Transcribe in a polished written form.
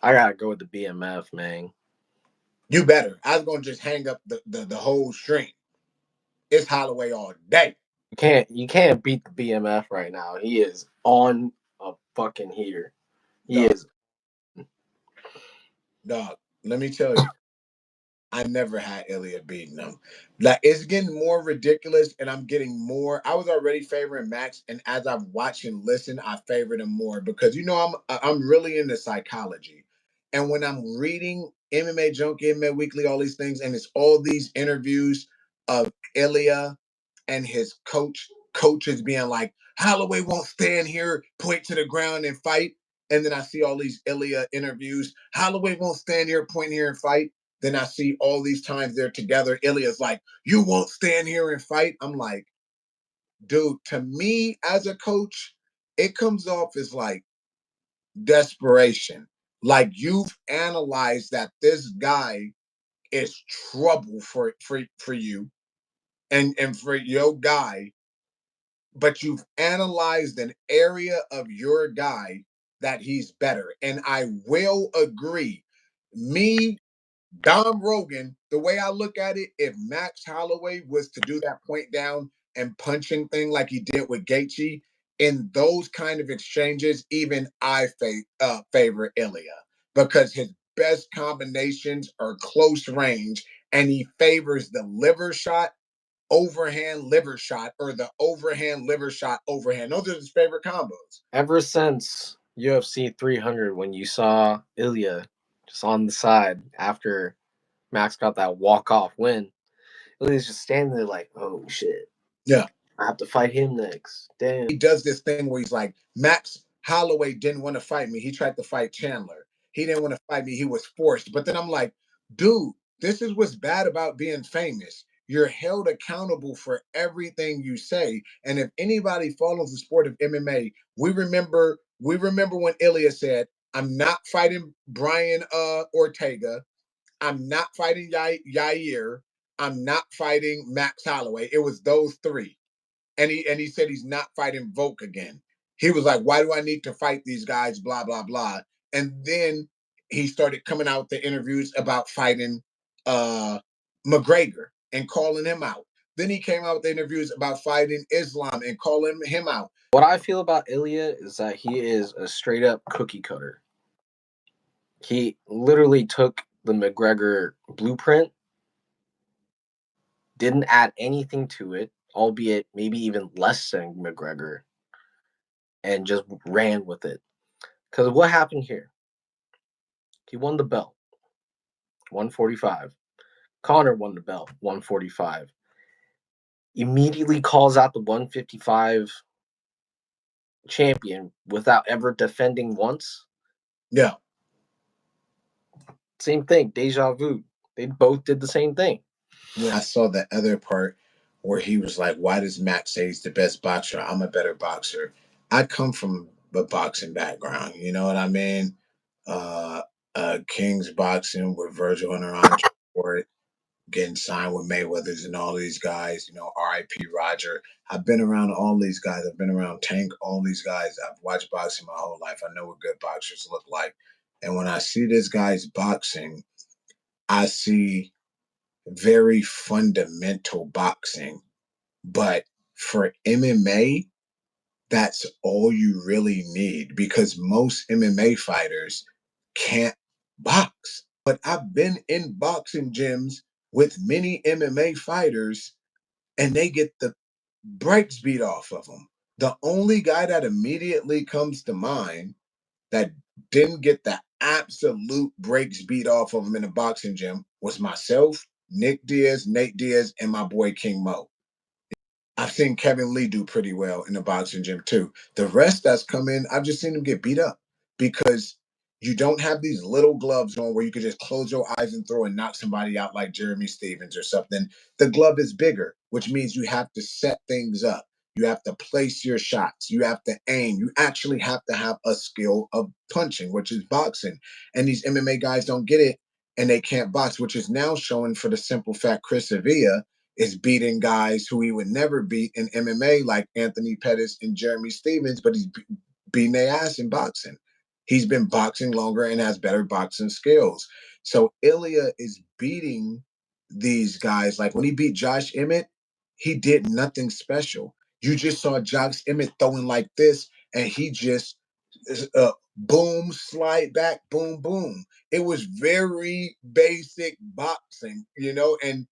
I gotta go with the BMF, man. You better. I was gonna just hang up the whole string. It's Holloway all day. You can't beat the BMF right now. He is on a fucking heater. He Dog, is. dog. Let me tell you. I never had Ilya beating him. Like it's getting more ridiculous, and I'm getting more. I was already favoring Max, and as I've watched and listened, I favored him more because I'm really into psychology, and when I'm reading MMA Junkie, MMA Weekly, all these things, and it's all these interviews of Ilya and his coaches being like, Holloway won't stand here, point to the ground and fight. And then I see all these Ilya interviews. Holloway won't stand here, point here and fight. Then I see all these times they're together. Ilya's like, you won't stand here and fight. I'm like, dude, to me as a coach, it comes off as like desperation. Like you've analyzed that this guy is trouble for you and for your guy, but you've analyzed an area of your guy that he's better. And I will agree. Me, Dom Rogan, the way I look at it, if Max Holloway was to do that point down and punching thing like he did with Gaethje, in those kind of exchanges, even I favor Ilya because his best combinations are close range and he favors the liver shot overhand liver shot or the overhand liver shot overhand. Those are his favorite combos. Ever since UFC 300, when you saw Ilya just on the side after Max got that walk-off win, Ilya's just standing there like, oh shit, Yeah. I have to fight him next. He Damn. does this thing where he's like, Max Holloway didn't want to fight me. He tried to fight Chandler. He didn't want to fight me. He was forced. But then I'm like, dude, this is what's bad about being famous. You're held accountable for everything you say. And if anybody follows the sport of MMA, we remember when Ilya said, I'm not fighting Brian Ortega. I'm not fighting Yair. I'm not fighting Max Holloway. It was those three. And he said he's not fighting Volk again. He was like, why do I need to fight these guys? Blah blah blah. And then he started coming out with the interviews about fighting uh McGregor and calling him out. Then he came out with the interviews about fighting Islam and calling him out. What I feel about Ilya is that he is a straight up cookie cutter. He literally took the McGregor blueprint, didn't add anything to it, albeit maybe even less than McGregor, and just ran with it. Because what happened here? He won the belt, 145. Connor won the belt, 145. Immediately calls out the 155 champion without ever defending once. Yeah. Same thing, deja vu. They both did the same thing. When I saw the other part where he was like, why does Max say he's the best boxer? I'm a better boxer. I come from a boxing background. You know what I mean? Uh, King's boxing with Virgil and Andre Ford getting signed with Mayweather's and all these guys. R.I.P. Roger. I've been around all these guys. I've been around Tank, all these guys. I've watched boxing my whole life. I know what good boxers look like. And when I see this guy's boxing, I see very fundamental boxing. But for MMA, that's all you really need because most MMA fighters can't box. But I've been in boxing gyms with many MMA fighters and they get the brakes beat off of them. The only guy that immediately comes to mind that didn't get the absolute brakes beat off of him in a boxing gym was myself, Nick Diaz, Nate Diaz, and my boy King Mo. I've seen Kevin Lee do pretty well in the boxing gym too. The rest that's come in, I've just seen him get beat up because you don't have these little gloves on where you can just close your eyes and throw and knock somebody out like Jeremy Stevens or something. The glove is bigger, which means you have to set things up. You have to place your shots. You have to aim. You actually have to have a skill of punching, which is boxing. And these MMA guys don't get it and they can't box, which is now showing for the simple fact Chris Sevilla is beating guys who he would never beat in MMA, like Anthony Pettis and Jeremy Stevens, but he's beating their ass in boxing. He's been boxing longer and has better boxing skills. So Ilya is beating these guys. Like when he beat Josh Emmett, he did nothing special. You just saw Josh Emmett throwing like this, and he just boom, slide back, boom, boom. It was very basic boxing, you know, and